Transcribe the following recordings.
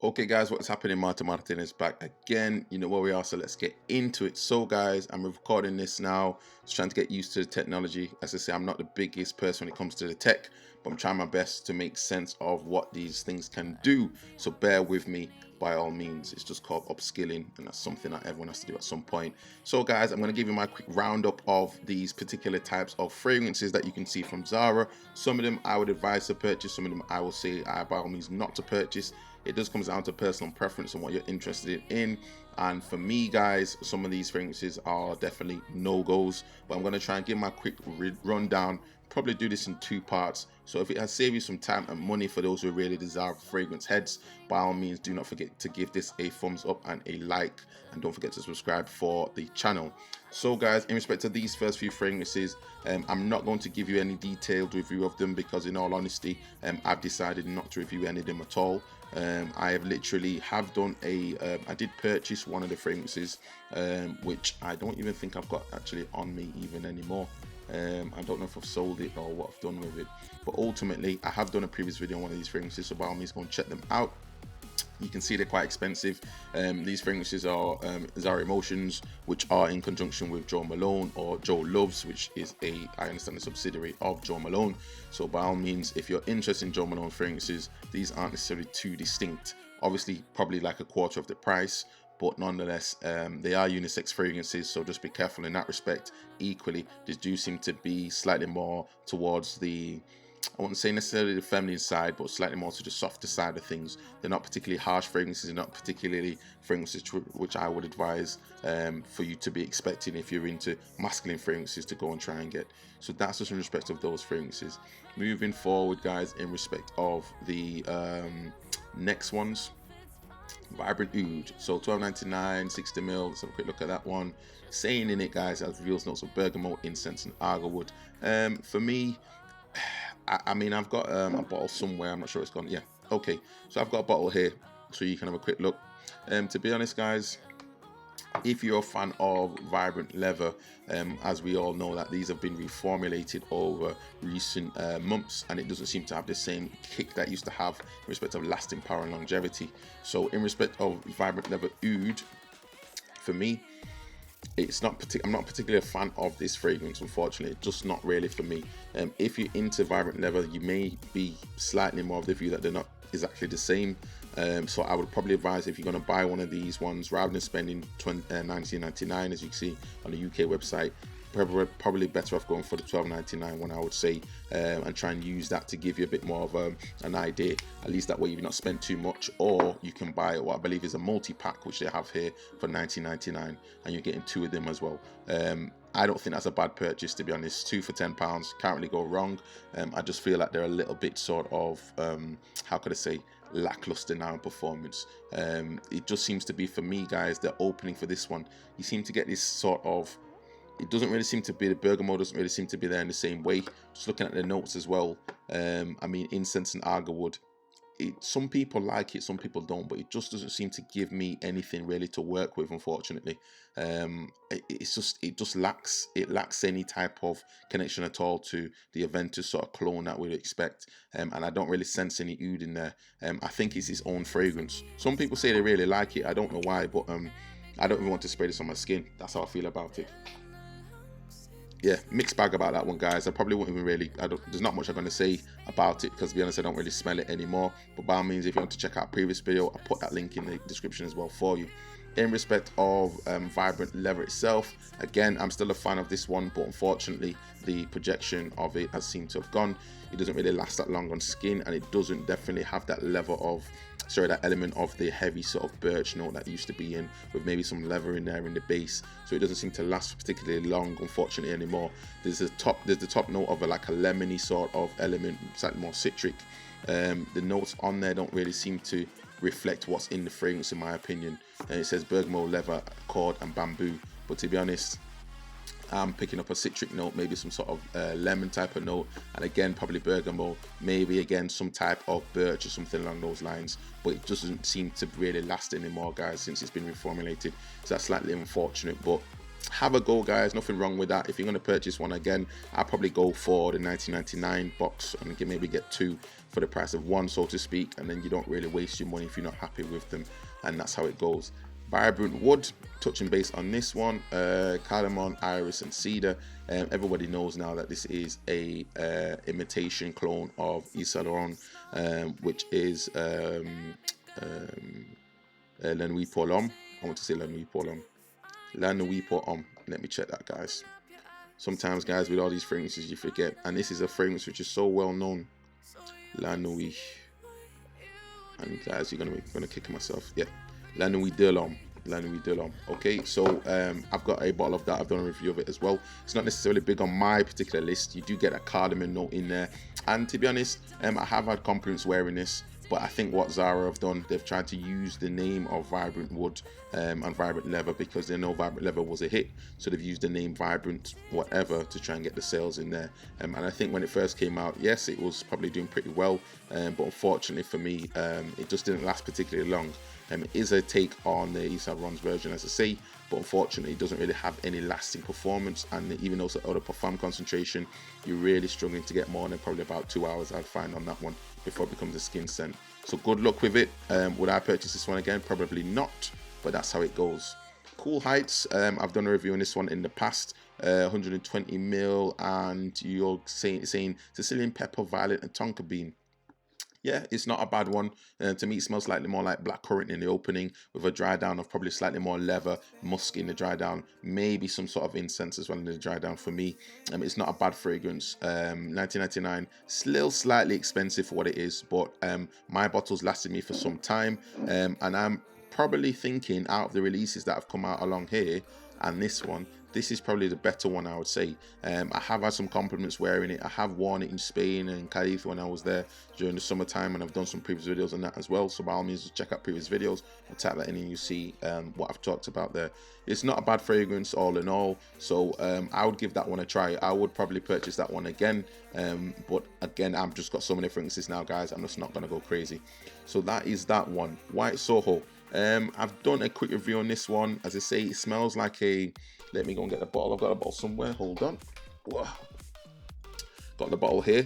Okay guys, what's happening? Martin is back again. You know where we are, so let's get into it. So guys, I'm recording this now, just trying to get used to the technology. As I say, I'm not the biggest person when it comes to the tech, but I'm trying my best to make sense of what these things can do. So bear with me by all means. It's just called upskilling, and that's something that everyone has to do at some point. So guys, I'm going to give you my quick roundup of these particular types of fragrances that you can see from Zara. Some of them I would advise to purchase, some of them I will say by all means not to purchase. It does come down to personal preference and what you're interested in. And for me guys, some of these fragrances are definitely no-goes, but I'm going to try and give my quick rundown. Probably do this in two parts, so if it has saved you some time and money for those who really desire fragrance heads, by all means do not forget to give this a thumbs up and a like, and don't forget to subscribe for the channel. So guys, in respect to these first few fragrances, I'm not going to give you any detailed review of them because in all honesty, I've decided not to review any of them at all. I have literally done I did purchase one of the fragrances, which I don't even think I've got actually on me even anymore. I don't know if I've sold it or what I've done with it, but ultimately I have done a previous video on one of these fragrances, so by all means go and check them out. You can see they're quite expensive. These fragrances are Zara Emotions, which are in conjunction with Jo Malone, or Jo Loves, which is I understand, a subsidiary of Jo Malone. So by all means, if you're interested in Jo Malone fragrances, these aren't necessarily too distinct. Obviously, probably like a quarter of the price, but nonetheless, they are unisex fragrances, so just be careful in that respect. Equally, they do seem to be slightly more towards the, I wouldn't say necessarily the feminine side, but slightly more to the softer side of things. They're not particularly harsh fragrances, they're not particularly fragrances which I would advise for you to be expecting if you're into masculine fragrances to go and try and get. So that's just in respect of those fragrances. Moving forward guys, in respect of the next ones, Vibrant Oud, so $12.99, 60ml. Let's have a quick look at that one. Saying in it guys, has reveals notes of bergamot, incense and agarwood. For me, I mean, I've got a bottle somewhere, I'm not sure it's gone. Yeah, okay, so I've got a bottle here so you can have a quick look. To be honest guys, if you're a fan of Vibrant Leather, as we all know that these have been reformulated over recent months, and it doesn't seem to have the same kick that it used to have in respect of lasting power and longevity. So in respect of Vibrant Leather Oud, for me, I'm not particularly a fan of this fragrance, unfortunately. It's just not really for me. If you're into Vibrant Leather, you may be slightly more of the view that they're not exactly the same. So I would probably advise, if you're going to buy one of these ones, rather than spending $19.99 as you can see on the UK website, probably better off going for the $12.99 one, I would say, and try and use that to give you a bit more of an idea. At least that way you've not spent too much. Or you can buy what I believe is a multi-pack, which they have here for $19.99, and you're getting two of them as well. I don't think that's a bad purchase, to be honest. Two for £10, can't really go wrong. I just feel like they're a little bit sort of, how could I say, lackluster now in performance. It just seems to be, for me guys, the opening for this one, you seem to get this sort of, it doesn't really seem to be, the bergamot doesn't really seem to be there in the same way. Just looking at the notes as well, I mean, incense and agarwood, some people like it, some people don't, but it just doesn't seem to give me anything really to work with, unfortunately. It just lacks any type of connection at all to the Invictus sort of clone that we'd expect, and I don't really sense any oud in there. I think it's its own fragrance. Some people say they really like it, I don't know why, but I don't even want to spray this on my skin. That's how I feel about it. Yeah, mixed bag about that one guys. I probably wouldn't even really, there's not much I'm going to say about it, because to be honest I don't really smell it anymore. But by all means, if you want to check out a previous video, I'll put that link in the description as well for you. In respect of Vibrant Leather itself, again, I'm still a fan of this one, but unfortunately the projection of it has seemed to have gone. It doesn't really last that long on skin, and it doesn't definitely have that level of, that element of the heavy sort of birch note that used to be in, with maybe some leather in there in the base. So it doesn't seem to last particularly long, unfortunately, anymore. There's the top note of like a lemony sort of element, slightly more citric. The notes on there don't really seem to reflect what's in the fragrance, in my opinion. And it says bergamot, leather, cord and bamboo, but to be honest, I'm picking up a citric note, maybe some sort of lemon type of note, and again probably bergamot, maybe again some type of birch or something along those lines. But it doesn't seem to really last anymore guys, since it's been reformulated, so that's slightly unfortunate. But have a go, guys. Nothing wrong with that. If you're going to purchase one, again, I'll probably go for the 1999 box and maybe get 2 for the price of 1, so to speak, and then you don't really waste your money if you're not happy with them, and that's how it goes. Vibrant Wood, touching base on this one, cardamom, iris, and cedar. Everybody knows now that this is a imitation clone of Yves Saint Laurent, which is La Nuit pour l'Homme. I want to say La Nuit pour l'Homme. La Nuit pour l'Homme. Let me check that, guys. Sometimes, guys, with all these fragrances, you forget. And this is a fragrance which is so well known. La Nuit. And guys, you're gonna kick myself. Yeah. La Nuit de l'Homme. La Nuit de l'Homme. Okay, so I've got a bottle of that. I've done a review of it as well. It's not necessarily big on my particular list. You do get a cardamom note in there. And to be honest, I have had compliments wearing this. But I think what Zara have done, they've tried to use the name of Vibrant Wood and Vibrant Leather because they know Vibrant Leather was a hit. So they've used the name Vibrant whatever to try and get the sales in there. And I think when it first came out, yes, it was probably doing pretty well. But unfortunately for me, it just didn't last particularly long. It is a take on the Yves Saint Laurent's version, as I say, but unfortunately it doesn't really have any lasting performance, and even though it's out of perform concentration, you're really struggling to get more than probably about 2 hours, I'd find, on that one before it becomes a skin scent. So good luck with it. Would I purchase this one again? Probably not, but that's how it goes. Cool Heights, I've done a review on this one in the past, 120 ml, and you're saying Sicilian pepper, violet, and tonka bean. Yeah, it's not a bad one. To me, it smells slightly more like blackcurrant in the opening, with a dry down of probably slightly more leather, musk in the dry down, maybe some sort of incense as well in the dry down for me. It's not a bad fragrance. 1999, still slightly expensive for what it is, but my bottle's lasted me for some time, and I'm probably thinking out of the releases that have come out along here and this one, this is probably the better one, I would say. I have had some compliments wearing it. I have worn it in Spain and Cadiz when I was there during the summertime, and I've done some previous videos on that as well. So by all means, check out previous videos and tap that in and you see what I've talked about there. It's not a bad fragrance all in all, so I would give that one a try. I would probably purchase that one again, but again, I've just got so many fragrances now, guys, I'm just not going to go crazy. So that is that one. White Soho. I've done a quick review on this one. As I say, it smells like a... Let me go and get the bottle. I've got a bottle somewhere. Hold on. Whoa. Got the bottle here.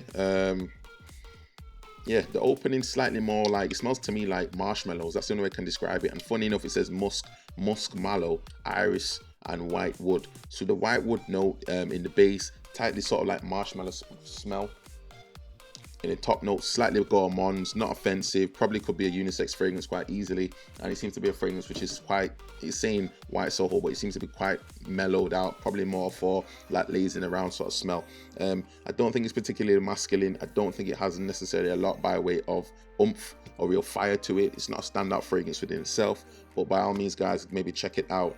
Yeah, the opening slightly more like... It smells to me like marshmallows. That's the only way I can describe it. And funny enough, it says musk mallow, iris, and white wood. So the white wood note in the base, tightly sort of like marshmallow smell. In the top note, slightly gourmands, not offensive, probably could be a unisex fragrance quite easily, and it seems to be a fragrance which is quite, it's saying white Soho, but it seems to be quite mellowed out, probably more for like lazing around sort of smell. I don't think it's particularly masculine. I don't think it has necessarily a lot by way of oomph or real fire to it. It's not a standout fragrance within itself, but by all means, guys, maybe check it out.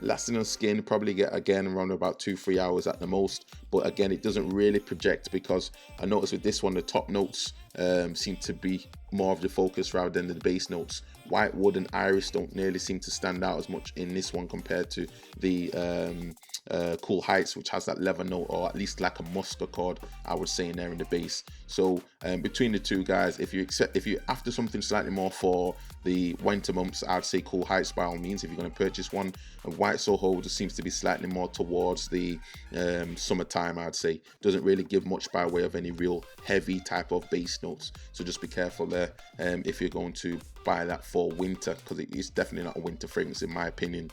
Lasting on skin, probably get again around about 2-3 hours at the most, but again, it doesn't really project, because I noticed with this one the top notes seem to be more of the focus rather than the base notes. White wood and iris don't nearly seem to stand out as much in this one compared to the Cool Heights, which has that leather note, or at least like a musk accord, I would say, in there in the base. So between the two, guys, if you're after something slightly more for the winter months, I'd say Cool Heights by all means if you're going to purchase one. And White Soho just seems to be slightly more towards the summertime, I'd say. Doesn't really give much by way of any real heavy type of base notes, so just be careful there if you're going to buy that for winter, because it is definitely not a winter fragrance in my opinion.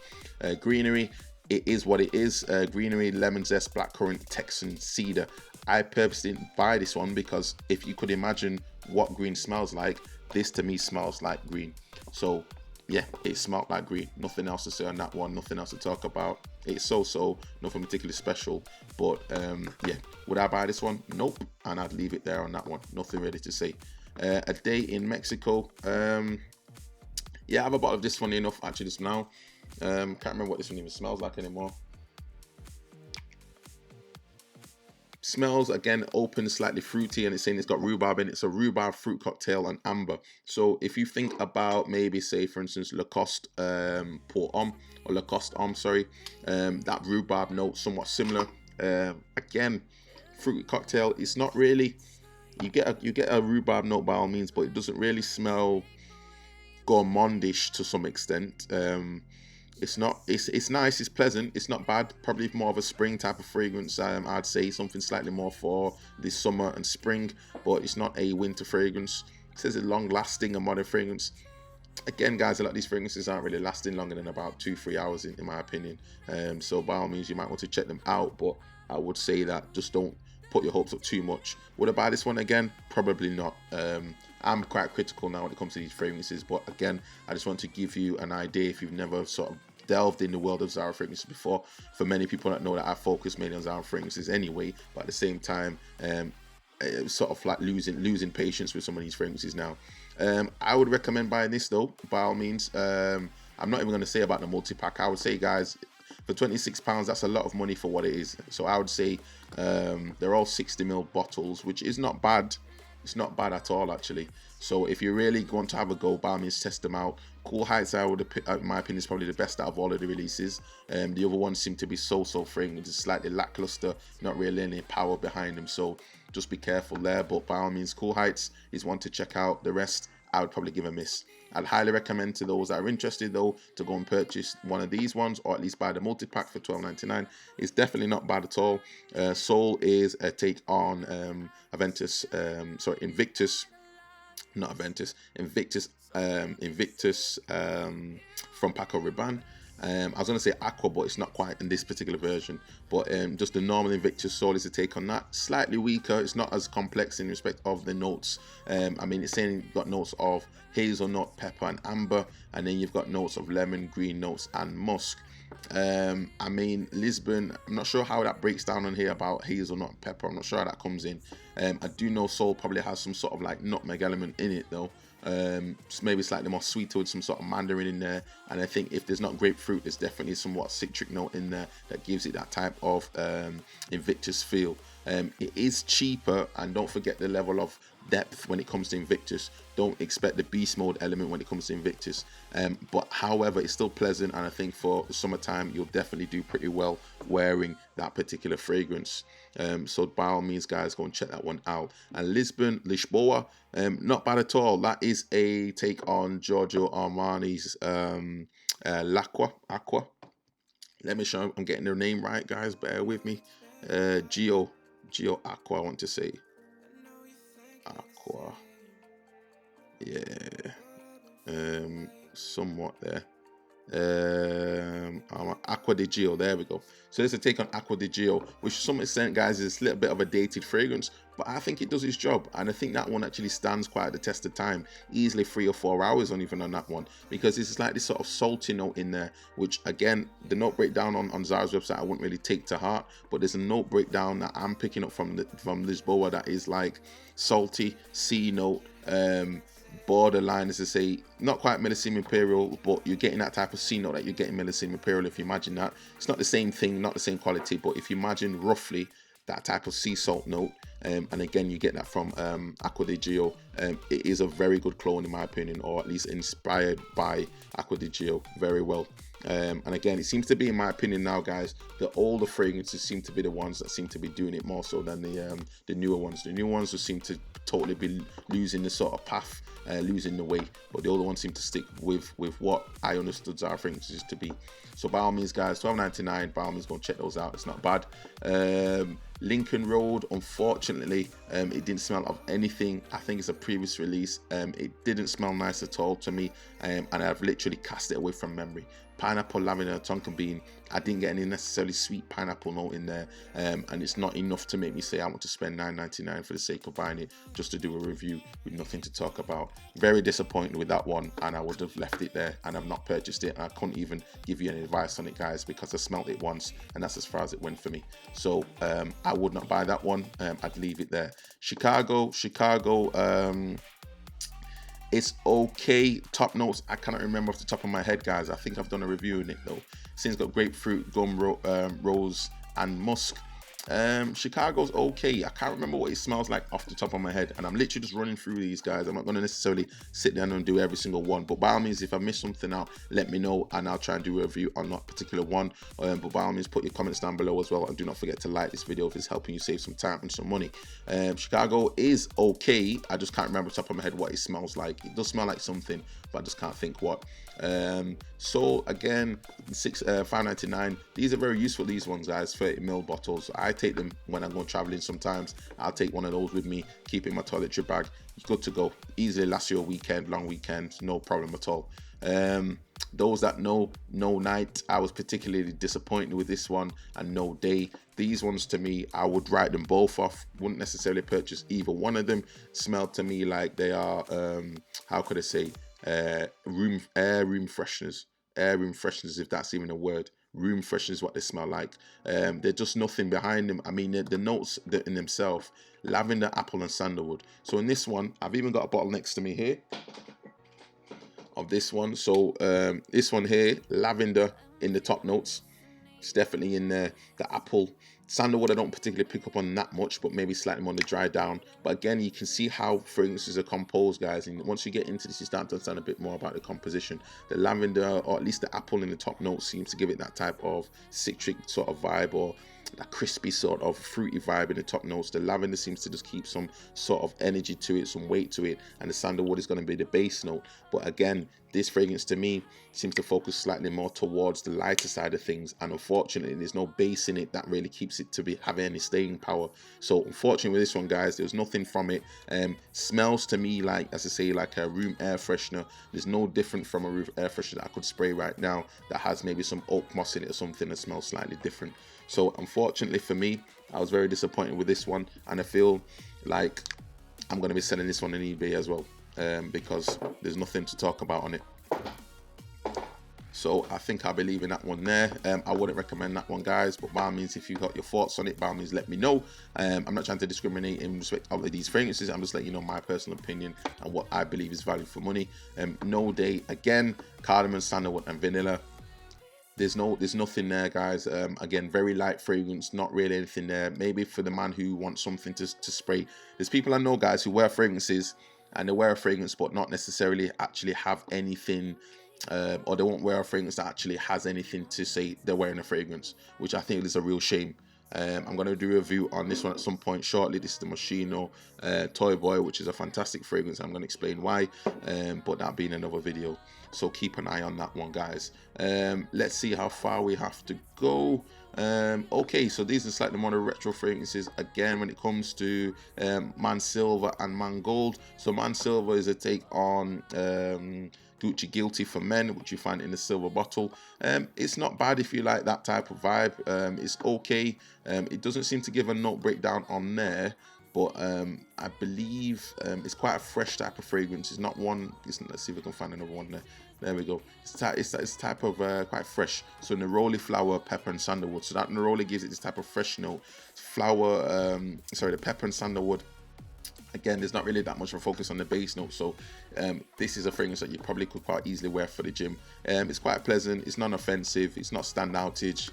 Greenery, it is what it is. Greenery, lemon zest, blackcurrant, Texan cedar. I purposely didn't buy this one because if you could imagine what green smells like, this to me smells like green. So yeah, it smelled like green. Nothing else to say on that one, nothing else to talk about. It's so, nothing particularly special. But yeah, would I buy this one? Nope. And I'd leave it there on that one. Nothing really to say. A Day in Mexico. Yeah, I have a bottle of this, funny enough, actually just now. Can't remember what this one even smells like anymore. Smells again open, slightly fruity, and it's saying it's got rhubarb in it. It's a rhubarb fruit cocktail and amber. So if you think about maybe, say for instance, Lacoste pour homme, or Lacoste homme, sorry, that rhubarb note somewhat similar. Again, fruit cocktail. It's not really, you get a rhubarb note by all means, but it doesn't really smell Goemon Dish to some extent. It's nice, it's pleasant, it's not bad. Probably more of a spring type of fragrance. I'd say something slightly more for this summer and spring, but it's not a winter fragrance. It says a long lasting and modern fragrance. Again, guys, a lot of these fragrances aren't really lasting longer than about 2-3 hours in my opinion. So by all means, you might want to check them out, but I would say that just don't put your hopes up too much. Would I buy this one again? Probably not. I'm quite critical now when it comes to these fragrances, but again, I just want to give you an idea if you've never sort of delved in the world of Zara fragrances before. For many people that know that I focus mainly on Zara fragrances anyway, but at the same time, sort of like losing patience with some of these fragrances now. I would recommend buying this though, by all means. I'm not even going to say about the multi-pack. I would say, guys, for £26, that's a lot of money for what it is. So I would say they're all 60ml bottles, which is not bad. It's not bad at all, actually. So if you really want to have a go, by all means, test them out. Cool Heights, in my opinion, is probably the best out of all of the releases. The other ones seem to be so fragrant, just slightly lackluster, not really any power behind them. So just be careful there. But by all means, Cool Heights is one to check out. The rest, I would probably give a miss. I'd highly recommend to those that are interested though to go and purchase one of these ones, or at least buy the multi-pack for $12.99. It's definitely not bad at all. Soul is a take on Invictus, not Aventus, Invictus from Paco Rabanne. I was going to say Aqua, but it's not quite in this particular version. But just the normal Invictus Soul is a take on that. Slightly weaker. It's not as complex in respect of the notes. I mean, it's saying you've got notes of hazelnut, pepper, and amber. And then you've got notes of lemon, green notes, and musk. I mean, Lisbon, I'm not sure how that breaks down on here about hazelnut and pepper. I'm not sure how that comes in. I do know Soul probably has some sort of like nutmeg element in it though. Maybe slightly more sweeter with some sort of mandarin in there, and I think if there's not grapefruit, there's definitely somewhat citric note in there that gives it that type of Invictus feel. It is cheaper, and don't forget the level of depth when it comes to Invictus. Don't expect the beast mode element when it comes to Invictus, but however, it's still pleasant, and I think for the summertime you'll definitely do pretty well wearing that particular fragrance. So by all means, guys, go and check that one out. And Lisboa, not bad at all. That is a take on Giorgio Armani's Aqua. Let me show I'm getting their name right, guys. Bear with me. Gio Aqua, I want to say. Aqua. Yeah. Somewhat there. Aqua di Gio, there we go. So there's a take on Aqua di Gio, which to some extent, guys, is a little bit of a dated fragrance, but I think it does its job, and I think that one actually stands quite the test of time, easily 3 or 4 hours on even on that one, because it's like this sort of salty note in there, which again, the note breakdown on Zara's website I wouldn't really take to heart, but there's a note breakdown that I'm picking up from Lisboa that is like salty C note, borderline, as to say, not quite Millésime Imperial, but you're getting that type of C note that you're getting Millésime Imperial. If you imagine that, it's not the same thing, not the same quality, but if you imagine roughly that type of sea salt note, and again, you get that from Aqua di Gio. It is a very good clone in my opinion, or at least inspired by Aqua di Gio very well. And again, it seems to be, in my opinion now, guys, the older fragrances seem to be the ones that seem to be doing it more so than the newer ones. The newer ones just seem to totally be losing the sort of path, losing the way, but the older ones seem to stick with what I understood Zara fragrances to be. So by all means, guys, $12.99, by all means, go and check those out. It's not bad. Lincoln Road, unfortunately, it didn't smell of anything. I think it's a previous release. It didn't smell nice at all to me, and I've literally cast it away from memory. Pineapple, lavender, tonka bean. I didn't get any necessarily sweet pineapple note in there, and it's not enough to make me say I want to spend $9.99 for the sake of buying it just to do a review with nothing to talk about. Very disappointed with that one, and I would have left it there, and I've not purchased it, and I couldn't even give you any advice on it, guys, because I smelled it once, and that's as far as it went for me. So I would not buy that one. I'd leave it there. Chicago. It's okay. Top notes, I cannot remember off the top of my head, guys. I think I've done a review in it though. Since got grapefruit, gum, rose, and musk. Chicago's okay. I can't remember what it smells like off the top of my head, and I'm literally just running through these, guys. I'm not going to necessarily sit down and do every single one, but by all means, if I miss something out, let me know, and I'll try and do a review on that particular one. But by all means, put your comments down below as well, and do not forget to like this video if it's helping you save some time and some money. Chicago is okay. I just can't remember off the top of my head what it smells like. It does smell like something, but I just can't think what. So again, $5.99. These are very useful, these ones, guys. 30ml bottles. I take them when I'm going traveling sometimes. I'll take one of those with me, keep it in my toiletry bag. Good to go. Easily lasts you a weekend, long weekend, no problem at all. Those that know No Night, I was particularly disappointed with this one, and No Day. These ones, to me, I would write them both off. Wouldn't necessarily purchase either one of them. Smell to me like they are how could I say, air room fresheners. Air room fresheners, if that's even a word. Room fresheners is what they smell like. They're just nothing behind them. I mean, the notes in themselves: lavender, apple, and sandalwood. So in this one, I've even got a bottle next to me here of this one. So this one here, lavender in the top notes. It's definitely in there. The apple, sandalwood, I don't particularly pick up on that much, but maybe slightly more on the dry down. But again, you can see how fragrances are composed, guys. And once you get into this, you start to understand a bit more about the composition. The lavender, or at least the apple in the top notes, seems to give it that type of citric sort of vibe, or that crispy sort of fruity vibe in the top notes. The lavender seems to just keep some sort of energy to it, some weight to it, and the sandalwood is going to be the base note. But again, this fragrance to me seems to focus slightly more towards the lighter side of things, and unfortunately there's no base in it that really keeps it to be having any staying power. So unfortunately with this one, guys, there's nothing from it. Smells to me like, as I say, like a room air freshener. There's no different from a room air freshener that I could spray right now that has maybe some oak moss in it or something that smells slightly different. So unfortunately for me, I was very disappointed with this one, and I feel like I'm going to be selling this one on eBay as well, because there's nothing to talk about on it. So I think I'll be leaving that one there. I wouldn't recommend that one, guys, but by all means, if you've got your thoughts on it, by all means, let me know. I'm not trying to discriminate in respect of these fragrances. I'm just letting you know my personal opinion and what I believe is value for money. No Day, again, cardamom, sandalwood, and vanilla. There's nothing there, guys. Again, very light fragrance, not really anything there. Maybe for the man who wants something to spray. There's people I know, guys, who wear fragrances, and they wear a fragrance but not necessarily actually have anything, or they won't wear a fragrance that actually has anything to say they're wearing a fragrance, which I think is a real shame. I'm going to do a review on this one at some point shortly. This is the Moschino Toy Boy, which is a fantastic fragrance. I'm going to explain why, but that'll be in another video. So keep an eye on that one, guys. Let's see how far we have to go. Okay, so these are slightly more retro fragrances. Again, when it comes to Man Silver and Man Gold. So Man Silver is a take on Gucci Guilty for Men, which you find in the silver bottle. It's not bad if you like that type of vibe. It's okay. It doesn't seem to give a note breakdown on there, but I believe it's quite a fresh type of fragrance. It's not one. Let's see if we can find another one there. There we go. It's type of quite fresh. So neroli flower, pepper, and sandalwood. So that neroli gives it this type of fresh note. Flower, sorry, the pepper and sandalwood. Again, there's not really that much of a focus on the base note, so this is a fragrance that you probably could quite easily wear for the gym. It's quite pleasant, it's non-offensive, it's not standoutage.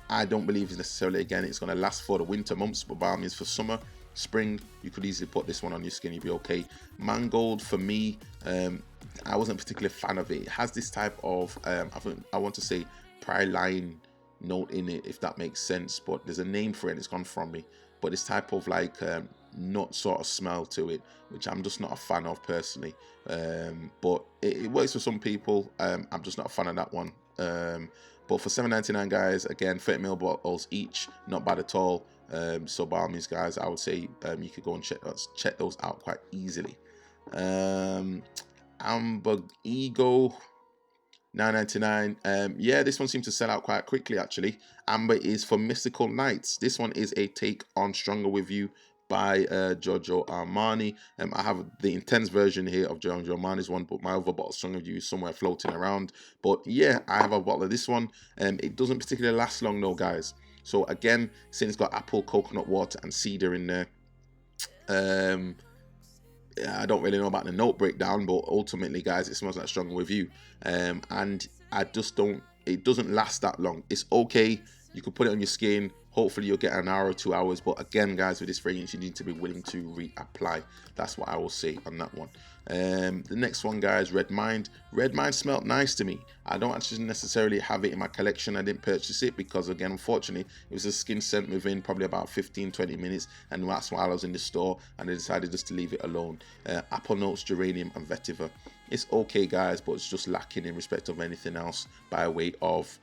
I don't believe it's necessarily, again, it's going to last for the winter months, but by all means for summer, spring, you could easily put this one on your skin, you'd be okay. Mangold, for me, I wasn't particularly a fan of it. It has this type of, I want to say, praline note in it, if that makes sense, but there's a name for it, it's gone from me. But this type of like nut sort of smell to it, which I'm just not a fan of personally. But it works for some people. I'm just not a fan of that one. But for $7.99, guys, again, 30ml bottles each, not bad at all. So by all means, guys, I would say you could go and check those out quite easily. Amber Ego, $9.99. Yeah, this one seems to sell out quite quickly, actually. Amber is for Mystical Nights. This one is a take on Stronger With You by Giorgio Armani. I have the intense version here of Giorgio Armani's one, but my other bottle, Stronger With You, is somewhere floating around. But yeah, I have a bottle of this one. It doesn't particularly last long though, guys. So again, since it's got apple, coconut water, and cedar in there, I don't really know about the note breakdown, but ultimately, guys, it smells like Stronger With You. And I just don't, it doesn't last that long. It's okay. You could put it on your skin. Hopefully you'll get an hour or 2 hours, but again guys, with this fragrance you need to be willing to reapply. That's what I will say on that one. The next one guys, Red Mind. Red Mind smelled nice to me. I don't actually necessarily have it in my collection. I didn't purchase it because again, unfortunately, it was a skin scent within probably about 15-20 minutes, and that's while I was in the store, and I decided just to leave it alone. Apple notes, geranium and vetiver. It's okay guys, but it's just lacking in respect of anything else by way of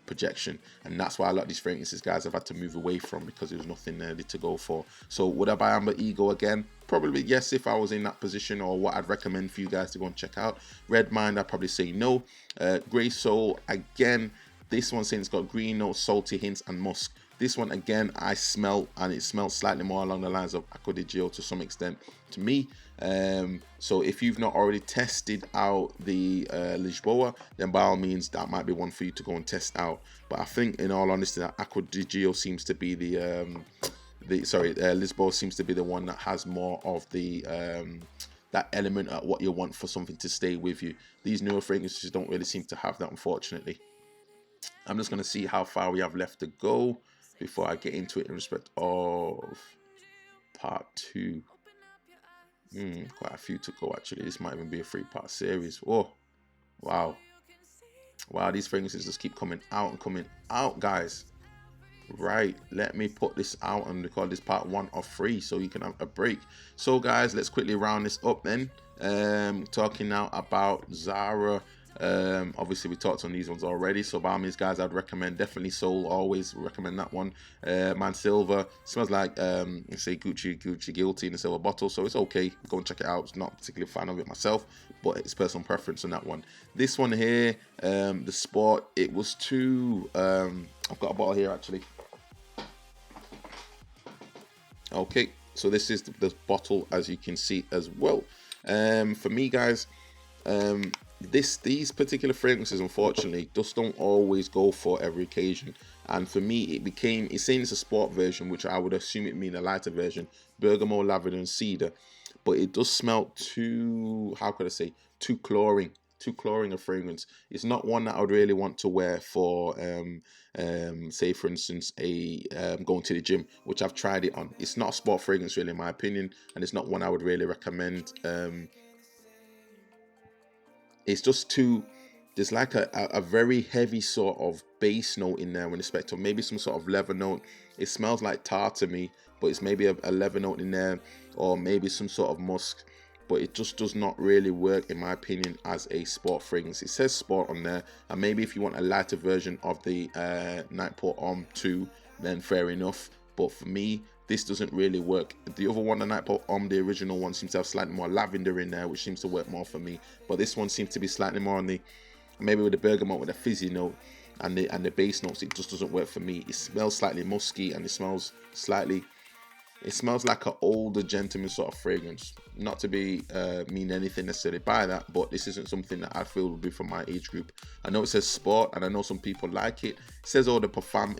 projection, and that's why a lot of these fragrances guys I've had to move away from, because there was nothing there to go for. So would I buy Amber Ego again? Probably yes, if I was in that position, or what I'd recommend for you guys to go and check out. Red Mind, I'd probably say no. Grey Soul, again, this one saying it's got green notes, salty hints and musk. This one again I smell, and it smells slightly more along the lines of Acqua di Gio to some extent to me. So if you've not already tested out the Lisboa, then by all means that might be one for you to go and test out. But I think in all honesty that Acqua di Gio seems to be Lisboa seems to be the one that has more of the that element of what you want for something to stay with you. These newer fragrances don't really seem to have that, unfortunately. I'm just going to see how far we have left to go before I get into it in respect of part 2. Quite a few to go actually. This might even be a 3-part series. Oh, wow, these fragrances just keep coming out and coming out guys. Right, let me put this out and record this part 1 of 3 so you can have a break. So guys, let's quickly round this up then. Talking now about Zara. Obviously we talked on these ones already, so by all means guys, I'd recommend definitely Soul, always recommend that one. Man Silver smells like let's say Gucci Guilty in a silver bottle, so it's okay, go and check it out. It's not particularly a fan of it myself, but it's personal preference on that one. This one here, the Sport, it was too I've got a bottle here actually. Okay, so this is the bottle as you can see as well. For me guys, these particular fragrances unfortunately just don't always go for every occasion, and for me it's saying it's a sport version, which I would assume it mean a lighter version, bergamot, lavender and cedar, but it does smell too, how could I say, too cloying a fragrance. It's not one that I would really want to wear for say for instance a going to the gym, which I've tried it on. It's not a sport fragrance really in my opinion, and it's not one I would really recommend. It's just too, there's like a very heavy sort of bass note in there in respect to maybe some sort of leather note. It smells like tar to me, but it's maybe a leather note in there, or maybe some sort of musk, but it just does not really work in my opinion as a sport fragrance. It says sport on there, and maybe if you want a lighter version of the Nightport Homme 2, then fair enough, but for me this doesn't really work. The other one, the Nightport Homme, the original one, seems to have slightly more lavender in there, which seems to work more for me, but this one seems to be slightly more on the, maybe with the bergamot with a fizzy note and the bass notes. It just doesn't work for me. It smells slightly musky, and it smells slightly, it smells like an older gentleman sort of fragrance. Not to be mean anything necessarily by that, but this isn't something that I feel would be for my age group. I know it says sport, and I know some people like it. It says all the parfum.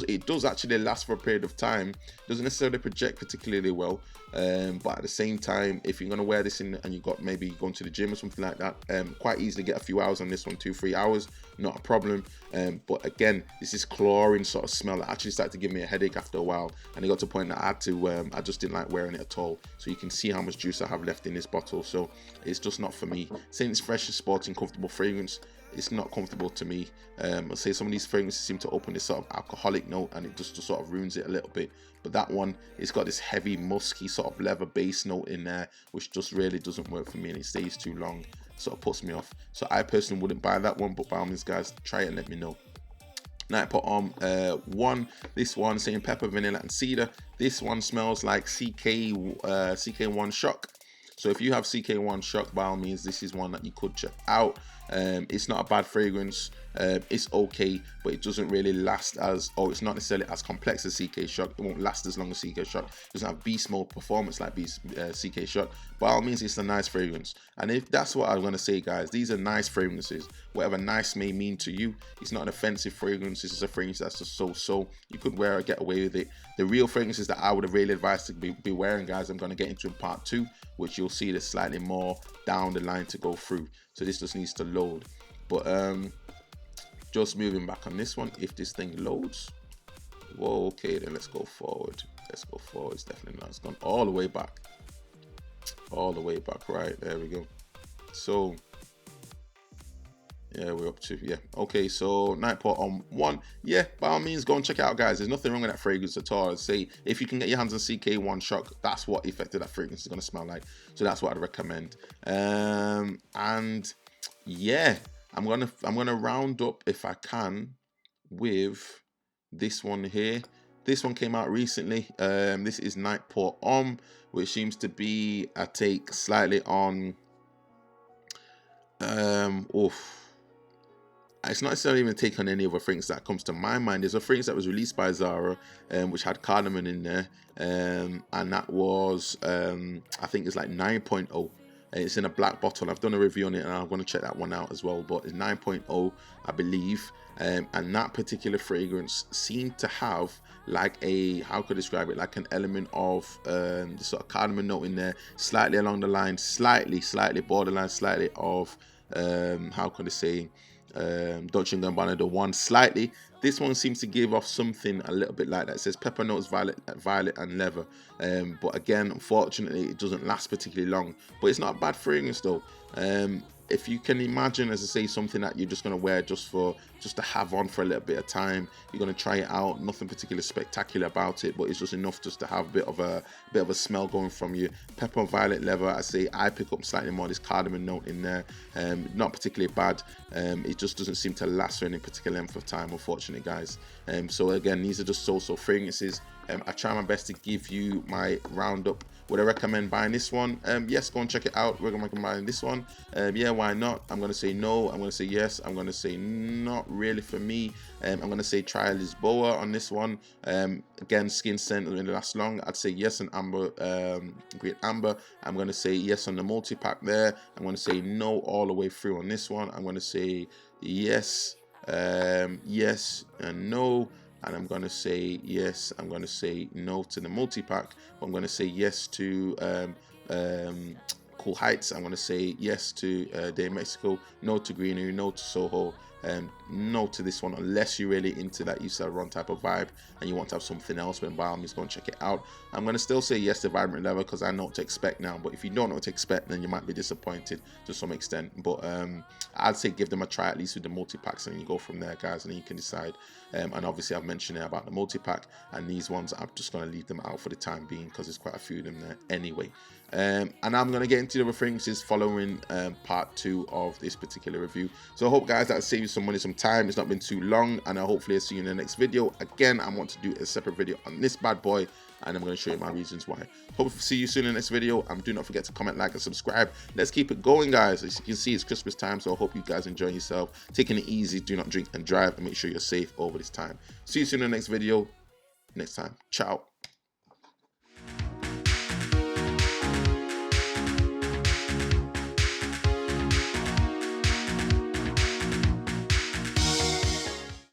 It does actually last for a period of time. Doesn't necessarily project particularly well, but at the same time, if you're gonna wear this in and you got maybe going to the gym or something like that, quite easily get a few hours on this one, 2-3 hours, not a problem. But again, this is chlorine sort of smell that actually started to give me a headache after a while, and it got to a point that I had to I just didn't like wearing it at all. So you can see how much juice I have left in this bottle, so it's just not for me. Saying it's fresh, sporting, comfortable fragrance, it's not comfortable to me. I'll say some of these fragrances seem to open this sort of alcoholic note, and it just sort of ruins it a little bit. But that one, it's got this heavy musky sort of leather base note in there, which just really doesn't work for me, and it stays too long, sort of puts me off. So I personally wouldn't buy that one, but by all means guys, try it and let me know. Nightport Homme 1, this one saying pepper, vanilla and cedar. This one smells like CK1 Shock. So if you have CK1 Shock, by all means, this is one that you could check out. It's not a bad fragrance. It's okay, but it doesn't really last as, or it's not necessarily as complex as CK Shock. It won't last as long as CK Shock. It doesn't have beast mode performance like CK Shock. By all means, it's a nice fragrance. And if that's what I'm going to say, guys, these are nice fragrances. Whatever nice may mean to you, it's not an offensive fragrance. This is a fragrance that's just so. You could wear it, get away with it. The real fragrances that I would have really advised to be wearing, guys, I'm going to get into in part 2, which you'll see there's slightly more down the line to go through. So this just needs to load. But just moving back on this one, if this thing loads. Whoa, okay, then let's go forward. Let's go forward. It's definitely not. It's gone all the way back. All the way back. Right, there we go. So, yeah, we're up to, yeah. Okay, so Nightport on 1. Yeah, by all means, go and check it out, guys. There's nothing wrong with that fragrance at all. I'd say if you can get your hands on CK1 Shock, that's what effective that fragrance is going to smell like. So that's what I'd recommend. And yeah, I'm gonna round up, if I can, with this one here. This one came out recently. This is Nightport which seems to be a take slightly on it's not necessarily even take on any other fragrance that comes to my mind. There's a fragrance that was released by Zara, which had cardamom in there, and that was I think it's like 9.0. It's in a black bottle. I've done a review on it, and I'm going to check that one out as well. But it's 9.0, I believe, and that particular fragrance seemed to have like a, how could I describe it, like an element of the sort of cardamom note in there, slightly along the line, slightly borderline, slightly of how could I say, Dolce & Gabbana, the one slightly. This one seems to give off something a little bit like that. It says pepper notes, violet and leather. But again, unfortunately, it doesn't last particularly long. But it's not a bad fragrance though. If you can imagine, as I say, something that you're just going to wear just to have on for a little bit of time, you're going to try it out. Nothing particularly spectacular about it, but it's just enough just to have a bit of a smell going from you. Pepper and violet leather, I say I pick up slightly more this cardamom note in there. Not particularly bad. It just doesn't seem to last for any particular length of time, unfortunately, guys. So again, these are just so fragrances. I try my best to give you my roundup. Would I recommend buying this one? Yes, go and check it out. We're going to recommend this one. Yeah, why not? I'm going to say no. I'm going to say yes. I'm going to say not really for me. I'm going to say try Lisboa on this one. Again, skin scent doesn't really last long. I'd say yes on amber, great amber. I'm going to say yes on the multi-pack there. I'm going to say no all the way through on this one. I'm going to say yes, yes and no. And I'm going to say yes, I'm going to say no to the multi-pack. I'm going to say yes to Cool Heights. I'm going to say yes to Day Mexico, no to Greenery, no to Soho, no to this one, unless you're really into that you sell run type of vibe and you want to have something else. Then by all means, go and check it out. I'm going to still say yes to Vibrant Leather because I know what to expect now. But if you don't know what to expect, then you might be disappointed to some extent. But I'd say give them a try, at least with the multi-packs, and you go from there, guys, and then you can decide. And obviously I've mentioned it about the multi-pack, and these ones I'm just going to leave them out for the time being because there's quite a few of them there anyway. And I'm going to get into the other fragrances following part 2 of this particular review. So I hope, guys, that saved you some money, some time. It's not been too long, and hopefully I'll see you in the next video. Again, I want to do a separate video on this bad boy, and I'm going to show you my reasons why. Hope to see you soon in the next video, and do not forget to comment, like, and subscribe. Let's keep it going, guys. As you can see, it's Christmas time, so I hope you guys enjoy yourself, taking it easy, do not drink and drive, and make sure you're safe over this time. See you soon in the next video next time. Ciao.